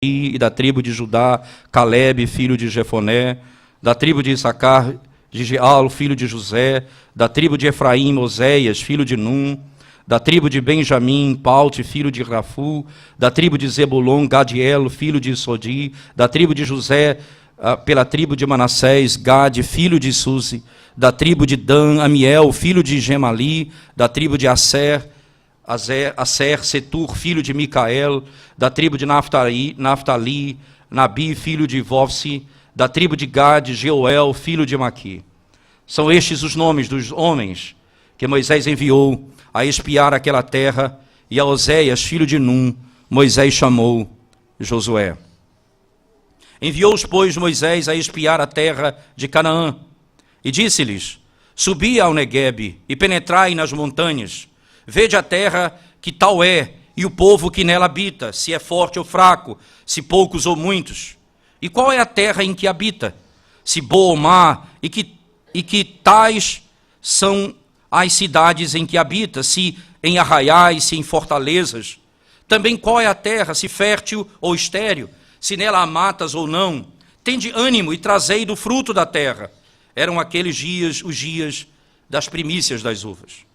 e da tribo de Judá, Calebe, filho de Jefoné, da tribo de Issacar, de Geal, filho de José, da tribo de Efraim, Oséias, filho de Num, da tribo de Benjamim, Paute, filho de Rafu, da tribo de Zebulon, Gadiel, filho de Sodi, da tribo de José, pela tribo de Manassés, Gade, filho de Suzi, da tribo de Dan, Amiel, filho de Gemali, da tribo de Aser, Setur, filho de Micael, da tribo de Naftali, Nabi, filho de Vovsi, da tribo de Gade, Jeuel, filho de Maqui. São estes os nomes dos homens que Moisés enviou a espiar aquela terra, e a Oséias, filho de Num, Moisés chamou Josué. Enviou-os, pois, Moisés a espiar a terra de Canaã, e disse-lhes: subi ao Neguebe e penetrai nas montanhas, vede a terra que tal é, e o povo que nela habita, se é forte ou fraco, se poucos ou muitos. E qual é a terra em que habita? Se boa ou má, e que tais são as cidades em que habita, se em arraiais, se em fortalezas. Também qual é a terra, se fértil ou estéril, se nela há matas ou não. Tende ânimo e trazei do fruto da terra. Eram aqueles dias, os dias das primícias das uvas.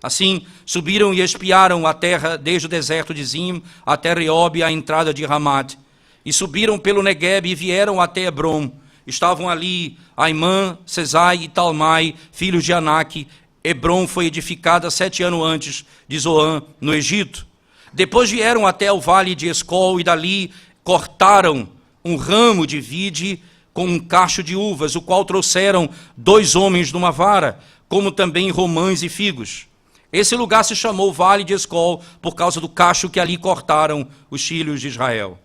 Assim, subiram e espiaram a terra desde o deserto de Zim até Reob, a entrada de Ramate. E subiram pelo Neguebe e vieram até Hebrom. Estavam ali Aimã, Sesai e Talmai, filhos de Anak. Hebrom foi edificada 7 anos antes de Zoan, no Egito. Depois vieram até o vale de Escol e dali cortaram um ramo de vide com um cacho de uvas, o qual trouxeram 2 homens numa vara, como também romãs e figos. Esse lugar se chamou Vale de Escol por causa do cacho que ali cortaram os filhos de Israel.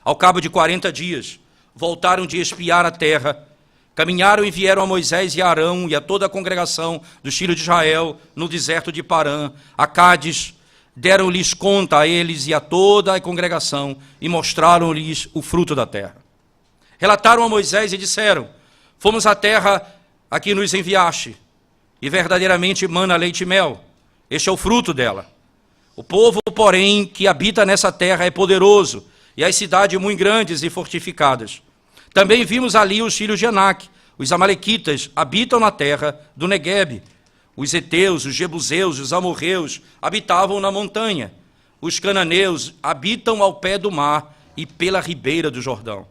Ao cabo de 40 dias, voltaram de espiar a terra, caminharam e vieram a Moisés e a Arão e a toda a congregação dos filhos de Israel no deserto de Parã, a Cádiz. Deram-lhes conta a eles e a toda a congregação e mostraram-lhes o fruto da terra. Relataram a Moisés e disseram: fomos à terra a que nos enviaste, e verdadeiramente mana leite e mel. Este é o fruto dela. O povo, porém, que habita nessa terra é poderoso, e as cidades muito grandes e fortificadas. Também vimos ali os filhos de Anak, os amalequitas, habitam na terra do Neguebe. Os heteus, os jebuseus, os amorreus habitavam na montanha. Os cananeus habitam ao pé do mar e pela ribeira do Jordão.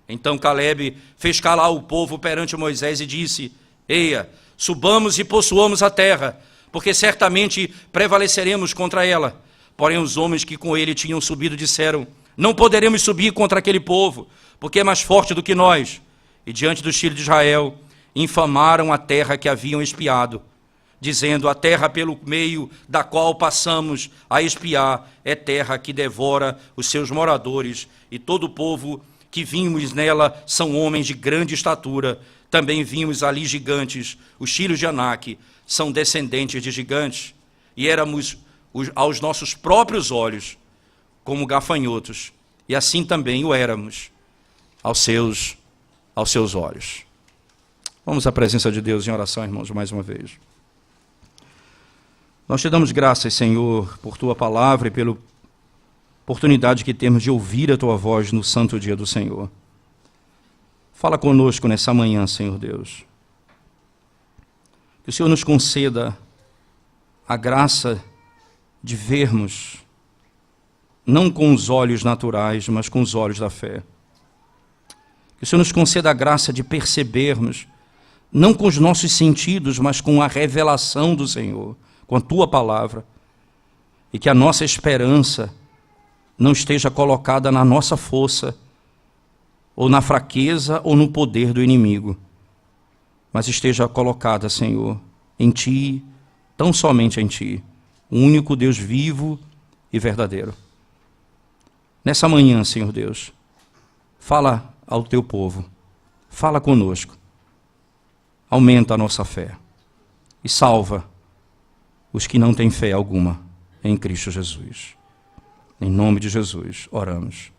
Então Calebe fez calar o povo perante Moisés e disse: eia, subamos e possuamos a terra, porque certamente prevaleceremos contra ela. Porém os homens que com ele tinham subido disseram: não poderemos subir contra aquele povo, porque é mais forte do que nós. E diante dos filhos de Israel infamaram a terra que haviam espiado, dizendo: a terra pelo meio da qual passamos a espiar é terra que devora os seus moradores, e todo o povo que vimos nela são homens de grande estatura. Também vimos ali gigantes, os filhos de Anak são descendentes de gigantes, e éramos aos nossos próprios olhos como gafanhotos, e assim também o éramos aos seus olhos. Vamos à presença de Deus em oração, irmãos, mais uma vez. Nós te damos graças, Senhor, por tua palavra e pela oportunidade que temos de ouvir a tua voz no santo dia do Senhor. Fala conosco nessa manhã, Senhor Deus. Que o Senhor nos conceda a graça de vermos, não com os olhos naturais, mas com os olhos da fé. Que o Senhor nos conceda a graça de percebermos, não com os nossos sentidos, mas com a revelação do Senhor, com a tua palavra, e que a nossa esperança não esteja colocada na nossa força, ou na fraqueza, ou no poder do inimigo, mas esteja colocada, Senhor, em Ti, tão somente em Ti, o único Deus vivo e verdadeiro. Nessa manhã, Senhor Deus, fala ao Teu povo, fala conosco, aumenta a nossa fé e salva os que não têm fé alguma em Cristo Jesus. Em nome de Jesus, oramos.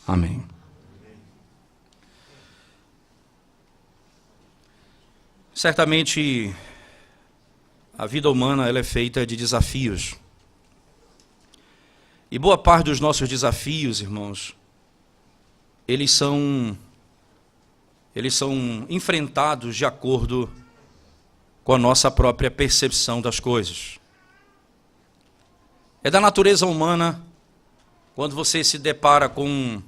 Amém. Certamente, a vida humana ela é feita de desafios. E boa parte dos nossos desafios, irmãos, eles são enfrentados de acordo com a nossa própria percepção das coisas. É da natureza humana, quando você se depara com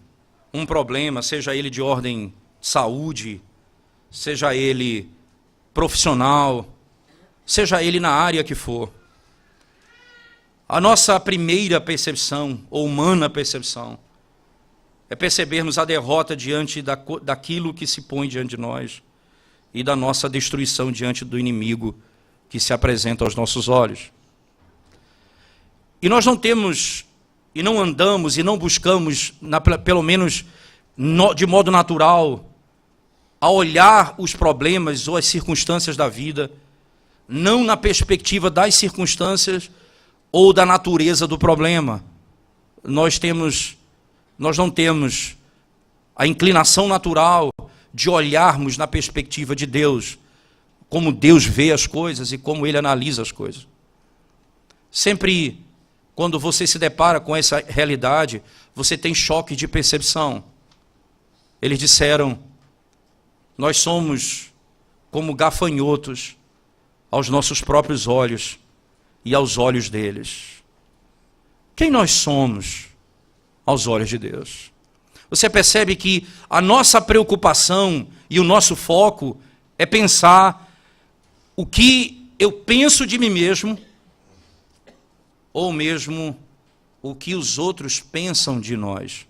um problema, seja ele de ordem saúde, seja ele profissional, seja ele na área que for. A nossa primeira percepção, ou humana percepção, é percebermos a derrota diante daquilo que se põe diante de nós e da nossa destruição diante do inimigo que se apresenta aos nossos olhos. E nós não temos, e não andamos, e não buscamos, pelo menos de modo natural, a olhar os problemas ou as circunstâncias da vida, não na perspectiva das circunstâncias ou da natureza do problema. Nós não temos a inclinação natural de olharmos na perspectiva de Deus, como Deus vê as coisas e como Ele analisa as coisas. Sempre, quando você se depara com essa realidade, você tem choque de percepção. Eles disseram: nós somos como gafanhotos aos nossos próprios olhos e aos olhos deles. Quem nós somos aos olhos de Deus? Você percebe que a nossa preocupação e o nosso foco é pensar o que eu penso de mim mesmo, ou mesmo o que os outros pensam de nós.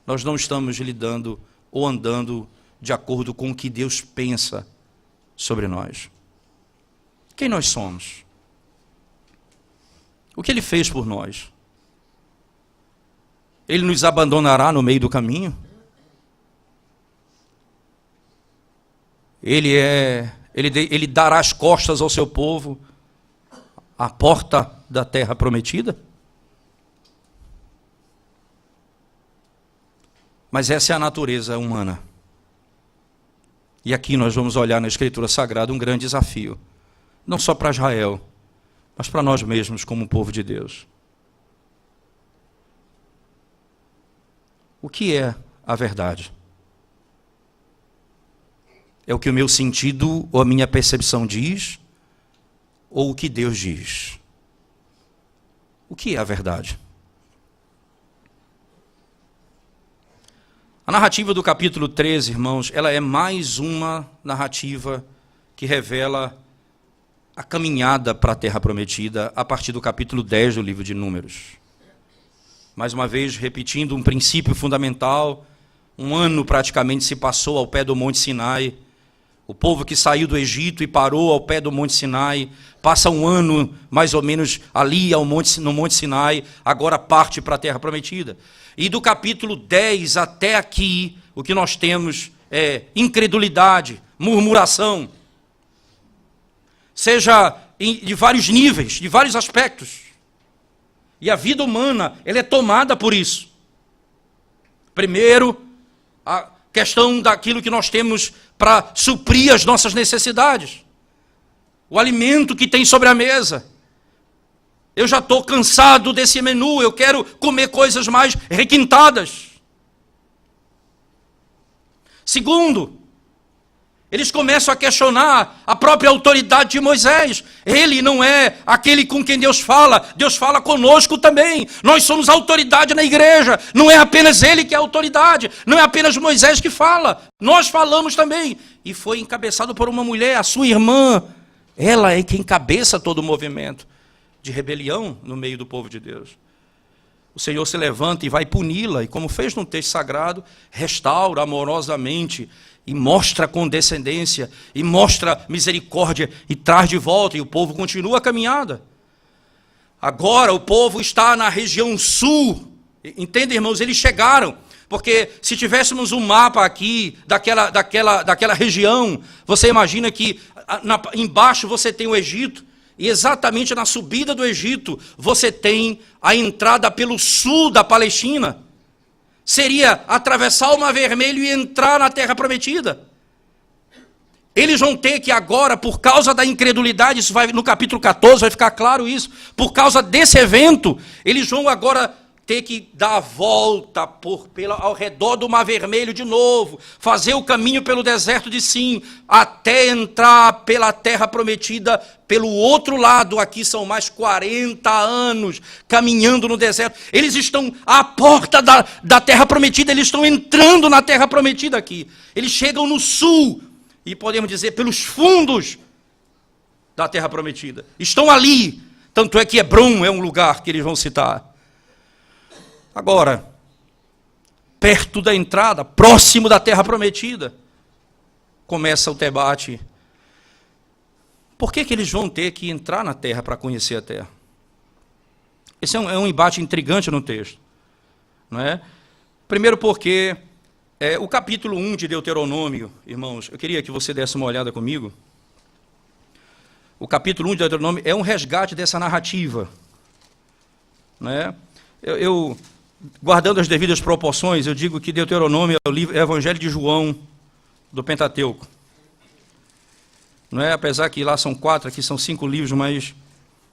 Nós não estamos lidando ou andando de acordo com o que Deus pensa sobre nós. Quem nós somos? O que Ele fez por nós? Ele nos abandonará no meio do caminho? Ele dará as costas ao seu povo à porta da terra prometida? Mas essa é a natureza humana. E aqui nós vamos olhar na Escritura Sagrada um grande desafio, não só para Israel, mas para nós mesmos como povo de Deus. O que é a verdade? É o que o meu sentido ou a minha percepção diz, ou o que Deus diz? O que é a verdade? A narrativa do capítulo 13, irmãos, ela é mais uma narrativa que revela a caminhada para a Terra Prometida a partir do capítulo 10 do livro de Números. Mais uma vez, repetindo um princípio fundamental, um ano praticamente se passou ao pé do Monte Sinai. O povo que saiu do Egito e parou ao pé do Monte Sinai, passa um ano mais ou menos ali no Monte Sinai, agora parte para a Terra Prometida. E do capítulo 10 até aqui, o que nós temos é incredulidade, murmuração, seja de vários níveis, de vários aspectos. E a vida humana, ela é tomada por isso. Primeiro, a questão daquilo que nós temos para suprir as nossas necessidades. O alimento que tem sobre a mesa. Eu já estou cansado desse menu, eu quero comer coisas mais requintadas. Segundo, eles começam a questionar a própria autoridade de Moisés. Ele não é aquele com quem Deus fala conosco também. Nós somos autoridade na igreja, não é apenas ele que é autoridade, não é apenas Moisés que fala, nós falamos também. E foi encabeçado por uma mulher, a sua irmã, ela é quem encabeça todo o movimento de rebelião no meio do povo de Deus. O Senhor se levanta e vai puni-la, e como fez no texto sagrado, restaura amorosamente, e mostra condescendência, e mostra misericórdia, e traz de volta, e o povo continua a caminhada. Agora o povo está na região sul, entende, irmãos? Eles chegaram, porque se tivéssemos um mapa aqui, daquela região, você imagina que embaixo você tem o Egito, e exatamente na subida do Egito, você tem a entrada pelo sul da Palestina. Seria atravessar o Mar Vermelho e entrar na Terra Prometida. Eles vão ter que agora, por causa da incredulidade, isso vai no capítulo 14, vai ficar claro isso, por causa desse evento, eles vão agora ter que dar a volta ao redor do Mar Vermelho de novo, fazer o caminho pelo deserto de Sim, até entrar pela terra prometida pelo outro lado. Aqui são mais 40 anos caminhando no deserto. Eles estão à porta da terra prometida, eles estão entrando na terra prometida aqui. Eles chegam no sul, e podemos dizer, pelos fundos da terra prometida. Estão ali, tanto é que Hebrom é um lugar que eles vão citar. Agora, perto da entrada, próximo da terra prometida, começa o debate. Por que eles vão ter que entrar na terra para conhecer a terra? Esse é um embate intrigante no texto. Não é? Primeiro porque o capítulo 1 de Deuteronômio, irmãos, eu queria que você desse uma olhada comigo. O capítulo 1 de Deuteronômio é um resgate dessa narrativa. Não é? Eu guardando as devidas proporções, eu digo que Deuteronômio é o Evangelho de João do Pentateuco. Não é? Apesar que lá são 4, aqui são 5 livros, mas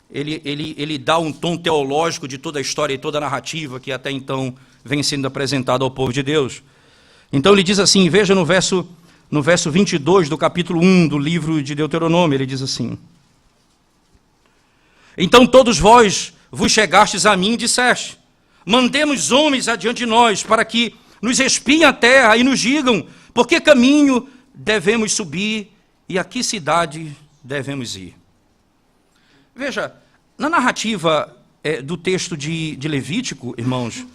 ele dá um tom teológico de toda a história e toda a narrativa que até então vem sendo apresentada ao povo de Deus. Então ele diz assim, veja no verso 22 do capítulo 1 do livro de Deuteronômio, ele diz assim: então todos vós vos chegastes a mim e disseste: mandemos homens adiante de nós, para que nos espiem a terra e nos digam por que caminho devemos subir e a que cidade devemos ir. Veja, na narrativa do texto de Levítico, irmãos,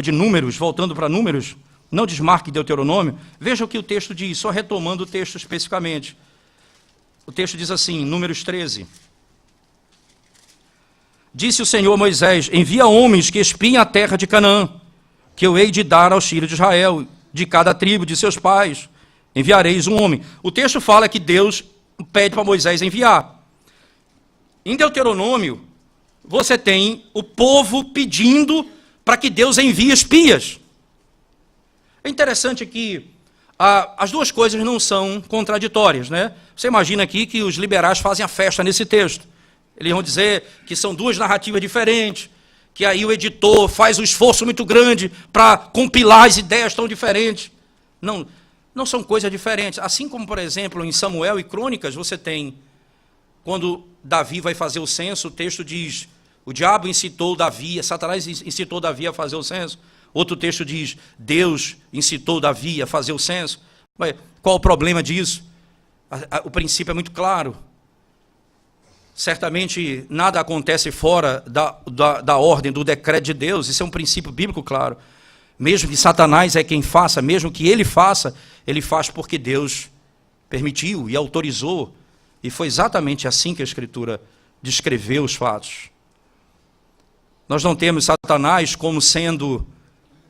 de Números, voltando para Números, não desmarque Deuteronômio, veja o que o texto diz, só retomando o texto especificamente. O texto diz assim, Números 13. Disse o Senhor a Moisés: envia homens que espiem a terra de Canaã, que eu hei de dar aos filhos de Israel, de cada tribo de seus pais, enviareis um homem. O texto fala que Deus pede para Moisés enviar. Em Deuteronômio, você tem o povo pedindo para que Deus envie espias. É interessante que as duas coisas não são contraditórias, né? Você imagina aqui que os liberais fazem a festa nesse texto. Eles vão dizer que são duas narrativas diferentes, que aí o editor faz um esforço muito grande para compilar as ideias tão diferentes. Não são coisas diferentes. Assim como, por exemplo, em Samuel e Crônicas, você tem, quando Davi vai fazer o censo, o texto diz, o diabo incitou Davi, Satanás incitou Davi a fazer o censo. Outro texto diz, Deus incitou Davi a fazer o censo. Mas qual o problema disso? O princípio é muito claro. Certamente nada acontece fora da ordem, do decreto de Deus. Isso é um princípio bíblico claro. Mesmo que Satanás é quem faça, mesmo que ele faça, ele faz porque Deus permitiu e autorizou. E foi exatamente assim que a Escritura descreveu os fatos. Nós não temos Satanás como sendo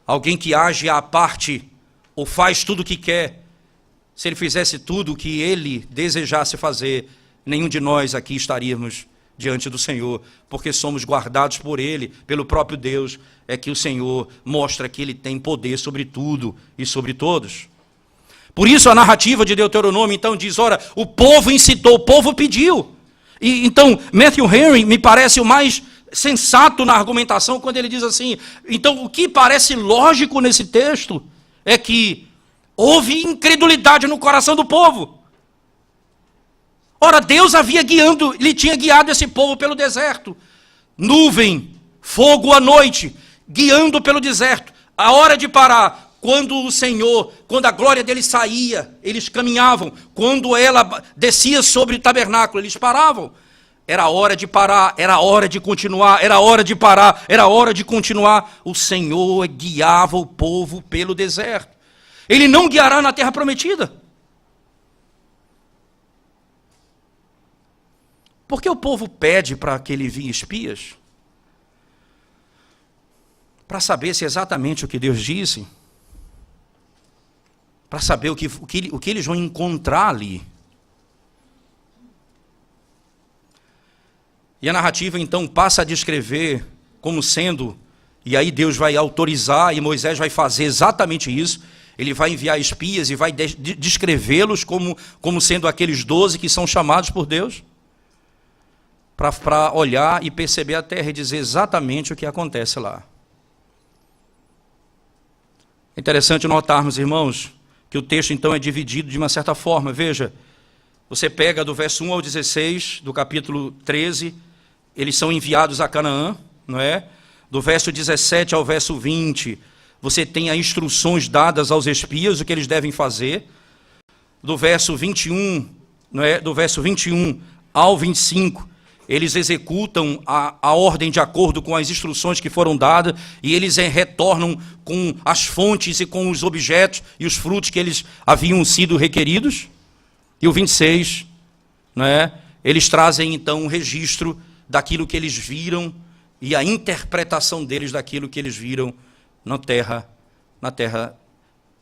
alguém que age à parte ou faz tudo o que quer. Se ele fizesse tudo o que ele desejasse fazer, nenhum de nós aqui estaríamos diante do Senhor, porque somos guardados por Ele, pelo próprio Deus, é que o Senhor mostra que Ele tem poder sobre tudo e sobre todos. Por isso a narrativa de Deuteronômio então diz, ora, o povo incitou, o povo pediu. E então Matthew Henry me parece o mais sensato na argumentação quando ele diz assim, então o que parece lógico nesse texto é que houve incredulidade no coração do povo. Ora, Deus ele tinha guiado esse povo pelo deserto. Nuvem, fogo à noite, guiando pelo deserto. A hora de parar, quando a glória dele saía, eles caminhavam. Quando ela descia sobre o tabernáculo, eles paravam. Era hora de parar, era hora de continuar, era hora de parar, era hora de continuar. O Senhor guiava o povo pelo deserto. Ele não guiará na terra prometida. Por que o povo pede para que ele envie espias? Para saber se é exatamente o que Deus disse. Para saber o que eles vão encontrar ali. E a narrativa então passa a descrever como sendo, e aí Deus vai autorizar e Moisés vai fazer exatamente isso. Ele vai enviar espias e vai descrevê-los como sendo aqueles 12 que são chamados por Deus. para olhar e perceber a terra e dizer exatamente o que acontece lá. É interessante notarmos, irmãos, que o texto então é dividido de uma certa forma. Veja, você pega do verso 1 ao 16, do capítulo 13, eles são enviados a Canaã, não é? Do verso 17 ao verso 20, você tem as instruções dadas aos espias, o que eles devem fazer. Do verso 21, não é? Do verso 21 ao 25, eles executam a ordem de acordo com as instruções que foram dadas, e eles retornam com as fontes e com os objetos e os frutos que eles haviam sido requeridos. E o 26, não é? Eles trazem então um registro daquilo que eles viram e a interpretação deles daquilo que eles viram na terra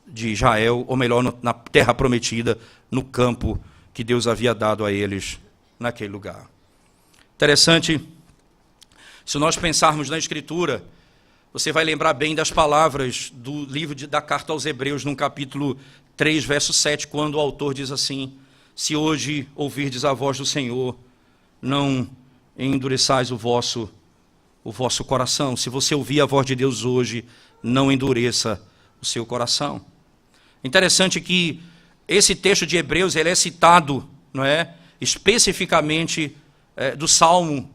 de Israel, ou melhor, na terra prometida, no campo que Deus havia dado a eles naquele lugar. Interessante, se nós pensarmos na Escritura, você vai lembrar bem das palavras do livro da carta aos Hebreus, no capítulo 3, verso 7, quando o autor diz assim: se hoje ouvirdes a voz do Senhor, não endureçais o vosso coração. Se você ouvir a voz de Deus hoje, não endureça o seu coração. Interessante que esse texto de Hebreus ele é citado, não é, especificamente do Salmo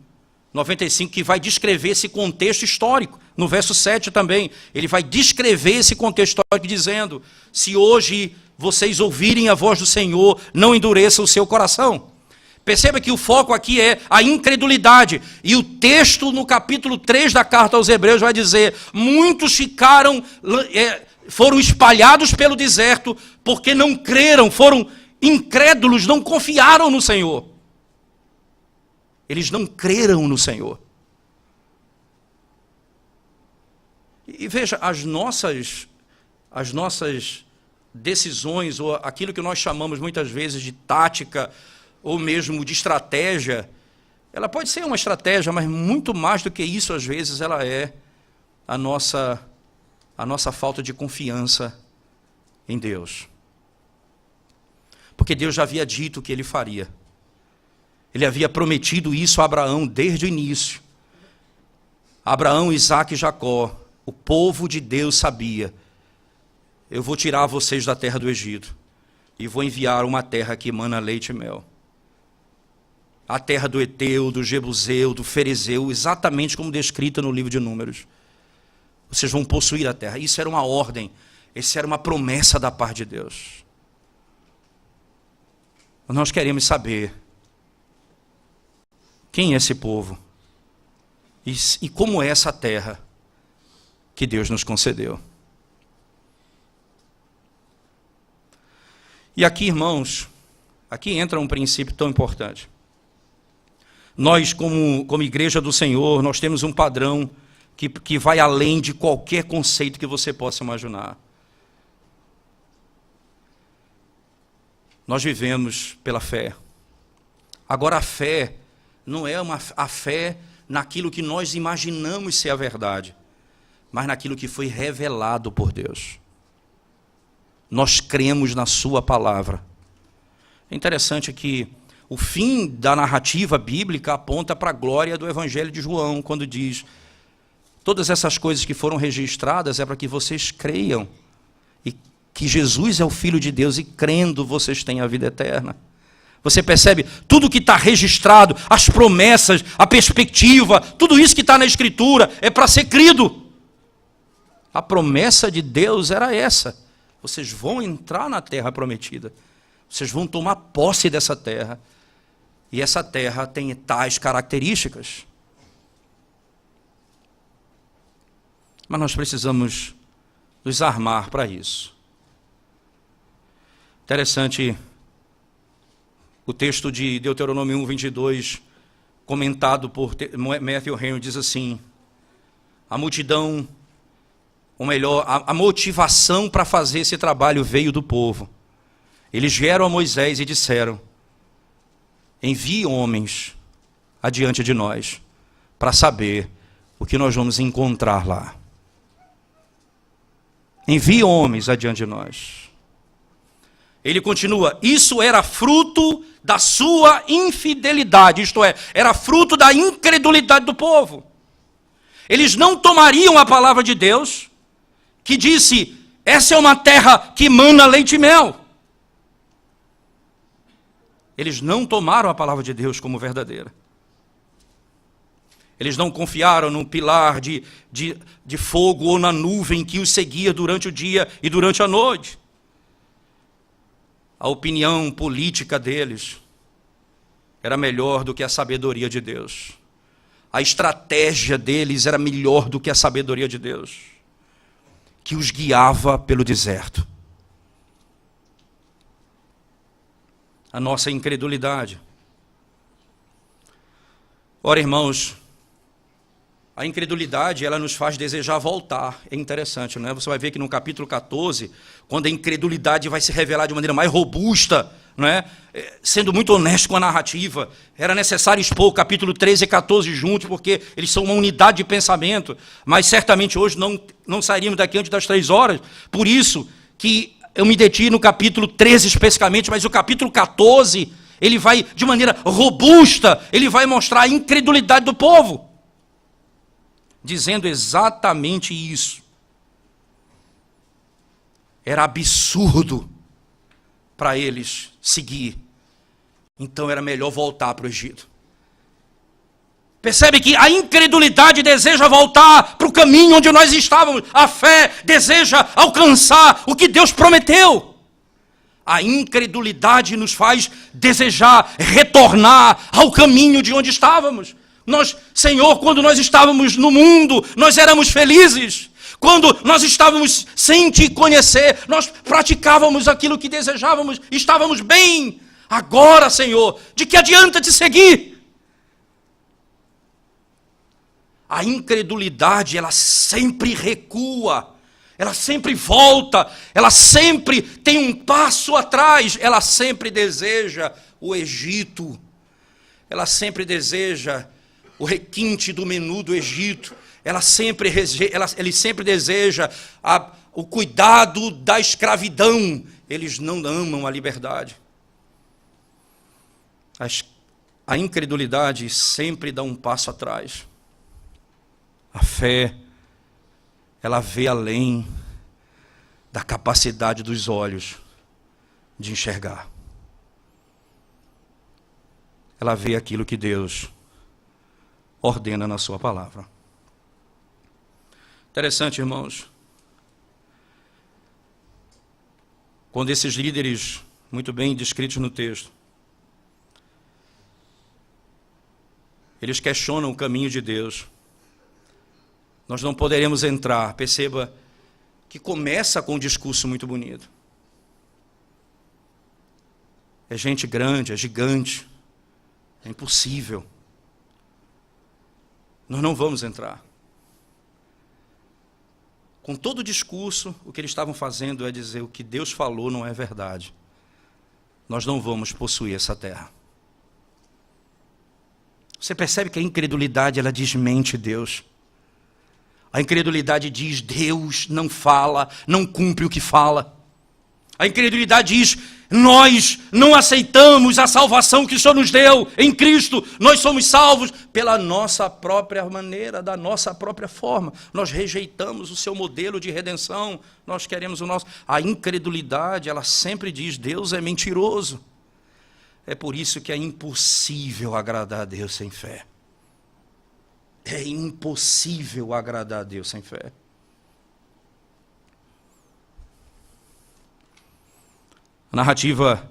95, que vai descrever esse contexto histórico. No verso 7 também, ele vai descrever esse contexto histórico dizendo: se hoje vocês ouvirem a voz do Senhor, não endureça o seu coração. Perceba que o foco aqui é a incredulidade. E o texto no capítulo 3 da carta aos Hebreus vai dizer: muitos foram espalhados pelo deserto porque não creram, foram incrédulos, não confiaram no Senhor. Eles não creram no Senhor. E veja, as nossas decisões, ou aquilo que nós chamamos muitas vezes de tática, ou mesmo de estratégia, ela pode ser uma estratégia, mas muito mais do que isso, às vezes, ela é a nossa falta de confiança em Deus. Porque Deus já havia dito o que Ele faria. Ele havia prometido isso a Abraão desde o início. Abraão, Isaque e Jacó, o povo de Deus sabia: eu vou tirar vocês da terra do Egito e vou enviar uma terra que emana leite e mel. A terra do Eteu, do Jebuseu, do Ferezeu, exatamente como descrita no livro de Números. Vocês vão possuir a terra. Isso era uma ordem, isso era uma promessa da parte de Deus. Nós queremos saber quem é esse povo e como é essa terra que Deus nos concedeu. E aqui, irmãos, aqui entra um princípio tão importante. Nós, como igreja do Senhor, nós temos um padrão que vai além de qualquer conceito que você possa imaginar. Nós vivemos pela fé. Agora, a fé não é a fé naquilo que nós imaginamos ser a verdade, mas naquilo que foi revelado por Deus. Nós cremos na sua palavra. É interessante que o fim da narrativa bíblica aponta para a glória do Evangelho de João, quando diz: todas essas coisas que foram registradas é para que vocês creiam, e que Jesus é o Filho de Deus, e crendo vocês têm a vida eterna. Você percebe? Tudo que está registrado, as promessas, a perspectiva, tudo isso que está na Escritura é para ser crido. A promessa de Deus era essa: vocês vão entrar na terra prometida, vocês vão tomar posse dessa terra, e essa terra tem tais características. Mas nós precisamos nos armar para isso. Interessante o texto de Deuteronômio 1:22, comentado por Matthew Henry, diz assim: a multidão, ou melhor, a motivação para fazer esse trabalho veio do povo. Eles vieram a Moisés e disseram: envie homens adiante de nós para saber o que nós vamos encontrar lá. Envie homens adiante de nós. Ele continua, isso era fruto da sua infidelidade, isto é, era fruto da incredulidade do povo. Eles não tomariam a palavra de Deus, que disse, essa é uma terra que mana leite e mel. Eles não tomaram a palavra de Deus como verdadeira. Eles não confiaram no pilar de fogo ou na nuvem que os seguia durante o dia e durante a noite. A opinião política deles era melhor do que a sabedoria de Deus. A estratégia deles era melhor do que a sabedoria de Deus, que os guiava pelo deserto. A nossa incredulidade. Ora, irmãos, a incredulidade, ela nos faz desejar voltar. É interessante, não é? Você vai ver que no capítulo 14, quando a incredulidade vai se revelar de maneira mais robusta, não é? Sendo muito honesto com a narrativa, era necessário expor o capítulo 13 e 14 juntos, porque eles são uma unidade de pensamento, mas certamente hoje não sairíamos daqui antes das 3 horas. Por isso que eu me detive no capítulo 13 especificamente, mas o capítulo 14, ele vai, de maneira robusta, ele vai mostrar a incredulidade do povo, dizendo exatamente isso. Era absurdo para eles seguir. Então era melhor voltar para o Egito. Percebe que a incredulidade deseja voltar para o caminho onde nós estávamos. A fé deseja alcançar o que Deus prometeu. A incredulidade nos faz desejar retornar ao caminho de onde estávamos. Nós, Senhor, quando nós estávamos no mundo, nós éramos felizes. Quando nós estávamos sem te conhecer, nós praticávamos aquilo que desejávamos, estávamos bem. Agora, Senhor, de que adianta te seguir? A incredulidade, ela sempre recua, ela sempre volta, ela sempre tem um passo atrás, ela sempre deseja o Egito, ela sempre deseja o requinte do menu do Egito, ele sempre deseja o cuidado da escravidão. Eles não amam a liberdade. A incredulidade sempre dá um passo atrás. A fé, ela vê além da capacidade dos olhos de enxergar. Ela vê aquilo que Deus ordena na sua palavra. Interessante, irmãos. Quando esses líderes, muito bem descritos no texto, eles questionam o caminho de Deus, nós não poderemos entrar. Perceba que começa com um discurso muito bonito. É gente grande, é gigante, é impossível. Nós não vamos entrar. Com todo o discurso, o que eles estavam fazendo é dizer o que Deus falou não é verdade. Nós não vamos possuir essa terra. Você percebe que a incredulidade, ela desmente Deus. A incredulidade diz, Deus não fala, não cumpre o que fala. A incredulidade diz, nós não aceitamos a salvação que o Senhor nos deu em Cristo. Nós somos salvos pela nossa própria maneira, da nossa própria forma. Nós rejeitamos o seu modelo de redenção. Nós queremos o nosso. A incredulidade, ela sempre diz, Deus é mentiroso. É por isso que é impossível agradar a Deus sem fé. É impossível agradar a Deus sem fé. A narrativa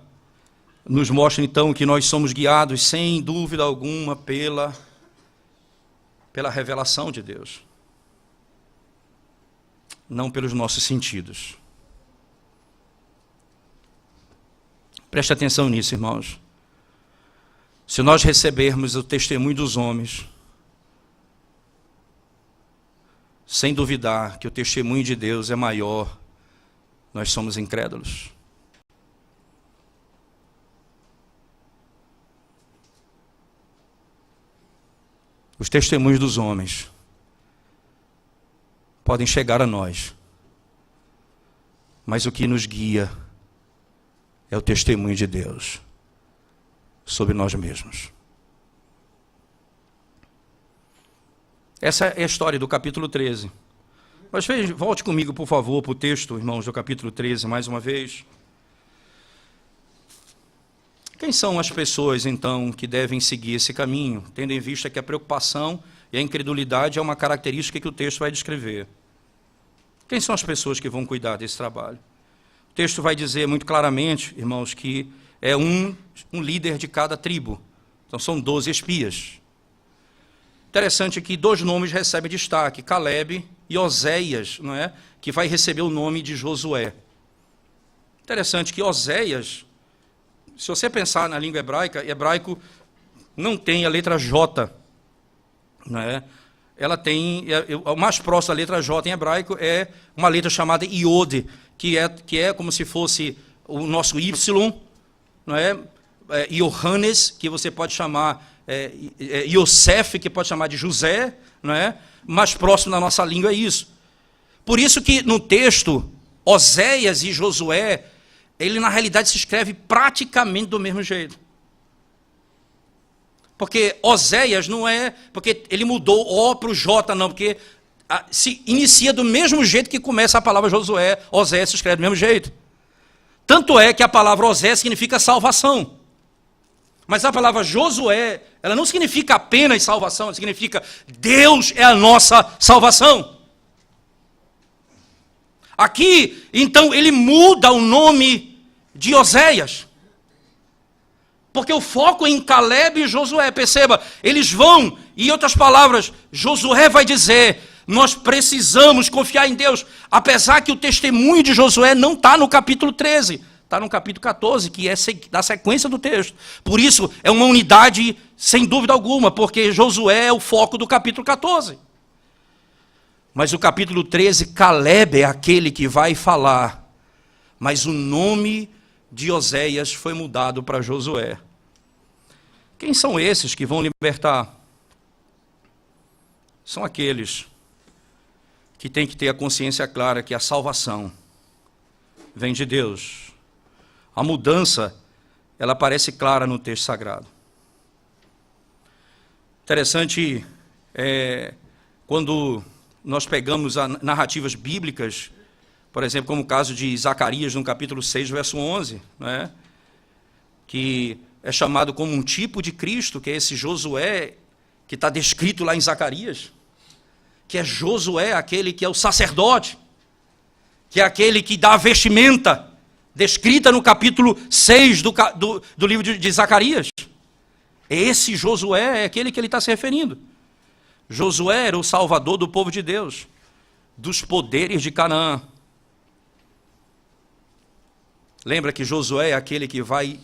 nos mostra então que nós somos guiados sem dúvida alguma pela revelação de Deus, não pelos nossos sentidos. Preste atenção nisso, irmãos. Se nós recebermos o testemunho dos homens, sem duvidar que o testemunho de Deus é maior, nós somos incrédulos. Os testemunhos dos homens podem chegar a nós, mas o que nos guia é o testemunho de Deus sobre nós mesmos. Essa é a história do capítulo 13. Mas volte comigo, por favor, para o texto, irmãos, do capítulo 13, mais uma vez. Quem são as pessoas, então, que devem seguir esse caminho, tendo em vista que a preocupação e a incredulidade é uma característica que o texto vai descrever? Quem são as pessoas que vão cuidar desse trabalho? O texto vai dizer muito claramente, irmãos, que é um líder de cada tribo. Então são 12 espias. Interessante que 2 nomes recebem destaque, Caleb e Oséias, não é? Que vai receber o nome de Josué. Interessante que Oséias, se você pensar na língua hebraica, hebraico não tem a letra J, não é? Ela tem, o mais próximo da letra J em hebraico é uma letra chamada Iod, que é como se fosse o nosso Y, não é? Yohannes, que você pode chamar Yosef, que pode chamar de José, não é? Mais próximo da nossa língua é isso. Por isso que no texto, Oséias e Josué, ele na realidade se escreve praticamente do mesmo jeito. Porque Oséias não é, porque ele mudou O para o J, não, porque se inicia do mesmo jeito que começa a palavra Josué, Oséias se escreve do mesmo jeito. Tanto é que a palavra Oséias significa salvação. Mas a palavra Josué, ela não significa apenas salvação, ela significa Deus é a nossa salvação. Aqui, então, ele muda o nome de Oséias. Porque o foco é em Caleb e Josué. Perceba, eles vão, em outras palavras, Josué vai dizer, nós precisamos confiar em Deus. Apesar que o testemunho de Josué não está no capítulo 13, está no capítulo 14, que é da sequência do texto. Por isso, é uma unidade sem dúvida alguma, porque Josué é o foco do capítulo 14. Mas o capítulo 13, Caleb é aquele que vai falar, mas o nome de Oséias foi mudado para Josué. Quem são esses que vão libertar? São aqueles que têm que ter a consciência clara que a salvação vem de Deus. A mudança, ela parece clara no texto sagrado. Interessante, quando nós pegamos as narrativas bíblicas, por exemplo, como o caso de Zacarias, no capítulo 6, verso 11, né, que é chamado como um tipo de Cristo, que é esse Josué, que está descrito lá em Zacarias, que é Josué, aquele que é o sacerdote, que é aquele que dá a vestimenta, descrita no capítulo 6 do livro de Zacarias. Esse Josué é aquele que ele está se referindo. Josué era o salvador do povo de Deus, dos poderes de Canaã. Lembra que Josué é aquele que vai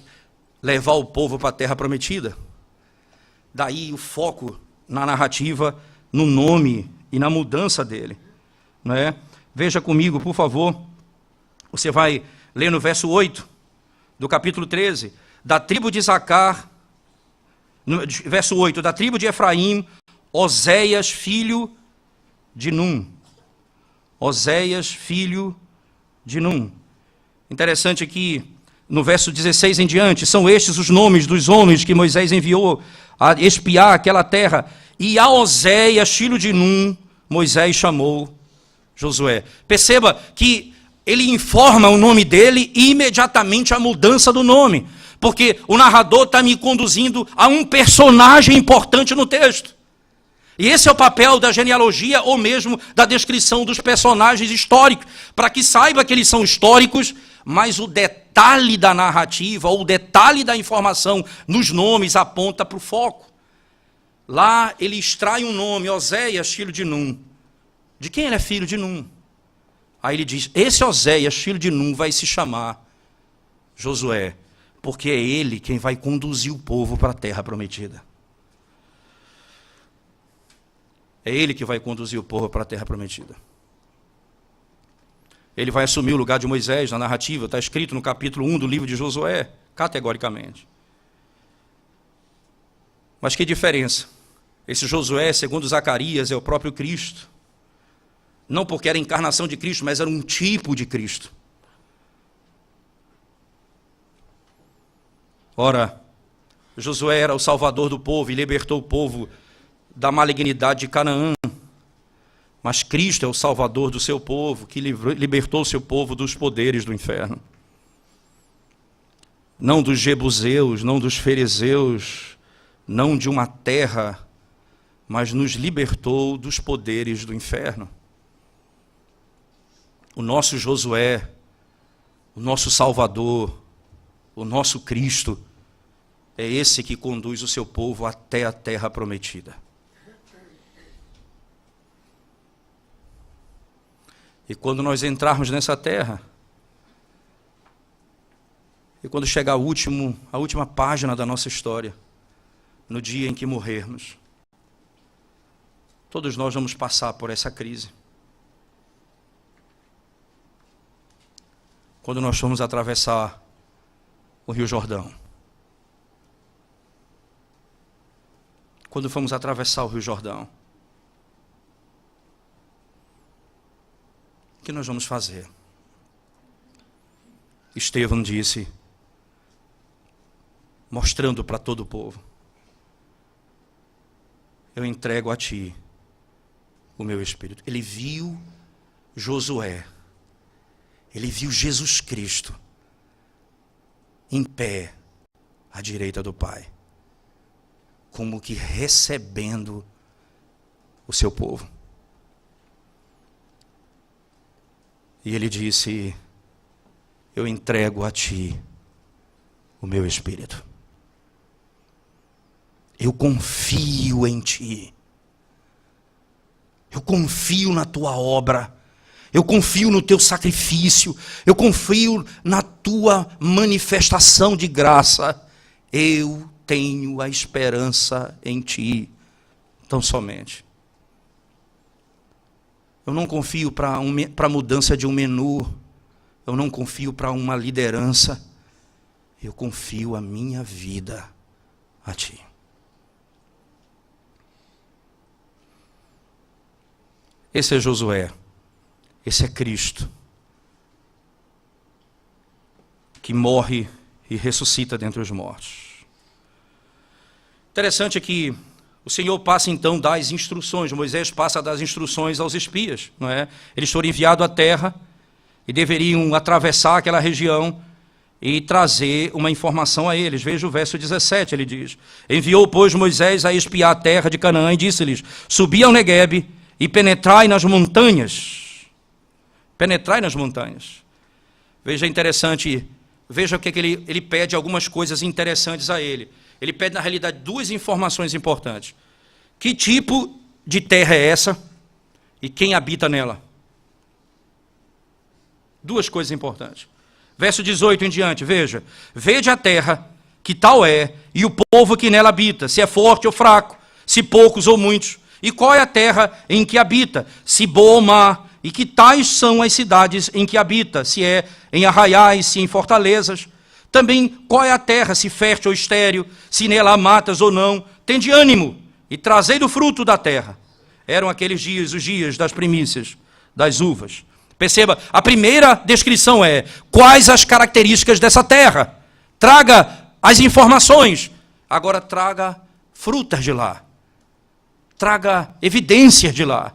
levar o povo para a terra prometida? Daí o foco na narrativa, no nome e na mudança dele. Não é? Veja comigo, por favor. Você vai ler no verso 8 do capítulo 13. Da tribo de Isacar, verso 8, da tribo de Efraim, Oséias, filho de Num. Oséias, filho de Num. Interessante que no verso 16 em diante, são estes os nomes dos homens que Moisés enviou a espiar aquela terra. E a Oséias, filho de Num, Moisés chamou Josué. Perceba que ele informa o nome dele e imediatamente a mudança do nome. Porque o narrador está me conduzindo a um personagem importante no texto. E esse é o papel da genealogia ou mesmo da descrição dos personagens históricos, para que saiba que eles são históricos, mas o detalhe da narrativa, ou o detalhe da informação nos nomes aponta para o foco. Lá ele extrai um nome, Oséias, filho de Num. De quem ele é filho de Num? Aí ele diz, esse Oséias, filho de Num, vai se chamar Josué, porque é ele quem vai conduzir o povo para a terra prometida. É ele que vai conduzir o povo para a terra prometida. Ele vai assumir o lugar de Moisés na narrativa, está escrito no capítulo 1 do livro de Josué, categoricamente. Mas que diferença? Esse Josué, segundo Zacarias, é o próprio Cristo. Não porque era a encarnação de Cristo, mas era um tipo de Cristo. Ora, Josué era o salvador do povo e libertou o povo da malignidade de Canaã. Mas Cristo é o salvador do seu povo, que libertou o seu povo dos poderes do inferno. Não dos jebuseus, não dos fariseus, não de uma terra, mas nos libertou dos poderes do inferno. O nosso Josué, o nosso Salvador, o nosso Cristo, é esse que conduz o seu povo até a terra prometida. E quando nós entrarmos nessa terra, e quando chegar a última página da nossa história, no dia em que morrermos, todos nós vamos passar por essa crise. Quando nós formos atravessar o Rio Jordão. Quando formos atravessar o Rio Jordão, o que nós vamos fazer? Estevão disse, mostrando para todo o povo, eu entrego a ti o meu espírito. Ele viu Josué, ele viu Jesus Cristo em pé à direita do Pai, como que recebendo o seu povo. E ele disse, eu entrego a ti o meu espírito. Eu confio em ti. Eu confio na tua obra. Eu confio no teu sacrifício. Eu confio na tua manifestação de graça. Eu tenho a esperança em ti, tão somente. Eu não confio para a mudança de um menu. Eu não confio para uma liderança. Eu confio a minha vida a ti. Esse é Josué. Esse é Cristo. Que morre e ressuscita dentre os mortos. Interessante é que o Senhor passa então a dar as instruções, Moisés passa a dar as instruções aos espias, não é? Eles foram enviados à terra e deveriam atravessar aquela região e trazer uma informação a eles. Veja o verso 17, ele diz, enviou, pois, Moisés a espiar a terra de Canaã e disse-lhes, subi ao Neguebe e penetrai nas montanhas. Penetrai nas montanhas. Veja, interessante, veja o que ele pede, algumas coisas interessantes a ele. Ele pede, na realidade, duas informações importantes. Que tipo de terra é essa e quem habita nela? Duas coisas importantes. Verso 18 em diante, veja. Vede a terra, que tal é, e o povo que nela habita, se é forte ou fraco, se poucos ou muitos. E qual é a terra em que habita, se boa ou má, e que tais são as cidades em que habita, se é em arraiais, se em fortalezas. Também qual é a terra, se fértil ou estéril, se nela há matas ou não. Tende ânimo e trazei do fruto da terra. Eram aqueles dias, os dias das primícias, das uvas. Perceba, a primeira descrição é, quais as características dessa terra? Traga as informações. Agora traga frutas de lá. Traga evidências de lá.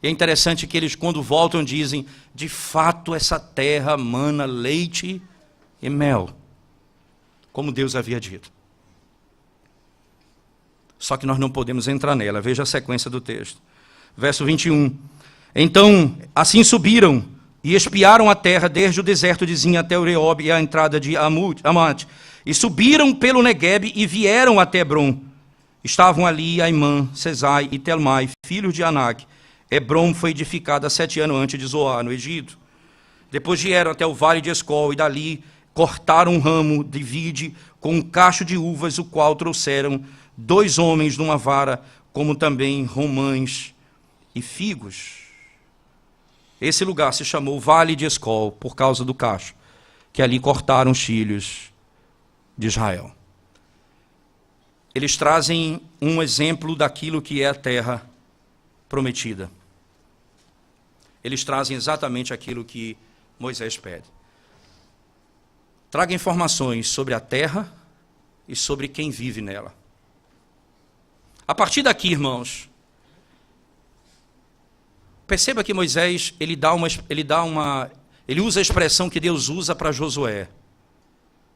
E é interessante que eles, quando voltam, dizem, de fato essa terra mana leite e mel, como Deus havia dito. Só que nós não podemos entrar nela. Veja a sequência do texto. Verso 21. Então, assim subiram e espiaram a terra desde o deserto de Zin até Ureob e a entrada de Amate. E subiram pelo Neguebe e vieram até Hebron. Estavam ali Aimã, Sesai e Telmai, filhos de Anak. Hebron foi edificada 7 anos antes de Zoar, no Egito. Depois vieram até o vale de Escol e dali cortaram um ramo de vide com um cacho de uvas, o qual trouxeram 2 homens numa vara, como também romães e figos. Esse lugar se chamou Vale de Escol, por causa do cacho, que ali cortaram os filhos de Israel. Eles trazem um exemplo daquilo que é a terra prometida. Eles trazem exatamente aquilo que Moisés pede. Traga informações sobre a terra e sobre quem vive nela. A partir daqui, irmãos, perceba que Moisés, ele usa a expressão que Deus usa para Josué.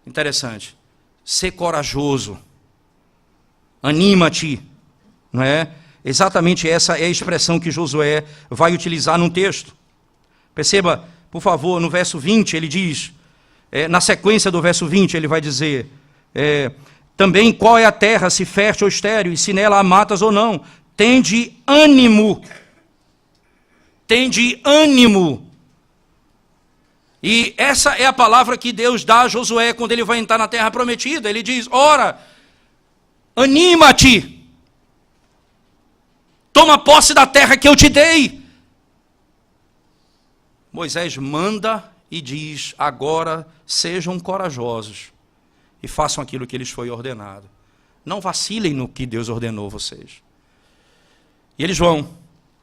Interessante. Ser corajoso. Anima-te. Não é? Exatamente essa é a expressão que Josué vai utilizar num texto. Perceba, por favor, no verso 20, ele diz, na sequência do verso 20, ele vai dizer, também qual é a terra, se fértil ou estéril, e se nela há matas ou não. Tende ânimo. Tende ânimo. E essa é a palavra que Deus dá a Josué quando ele vai entrar na terra prometida. Ele diz, ora, anima-te. Toma posse da terra que eu te dei. Moisés manda e diz, agora sejam corajosos e façam aquilo que lhes foi ordenado. Não vacilem no que Deus ordenou vocês. E eles vão,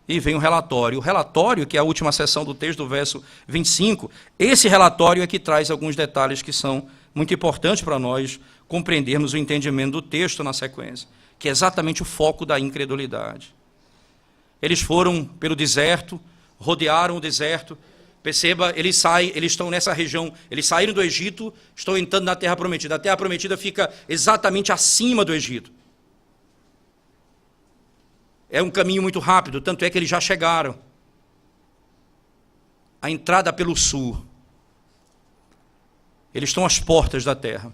e vem um relatório. O relatório, que é a última seção do texto, do verso 25, esse relatório é que traz alguns detalhes que são muito importantes para nós compreendermos o entendimento do texto na sequência, que é exatamente o foco da incredulidade. Eles foram pelo deserto, rodearam o deserto. Perceba, eles estão nessa região, eles saíram do Egito, estão entrando na Terra Prometida. A Terra Prometida fica exatamente acima do Egito. É um caminho muito rápido, tanto é que eles já chegaram. A entrada pelo sul. Eles estão às portas da terra.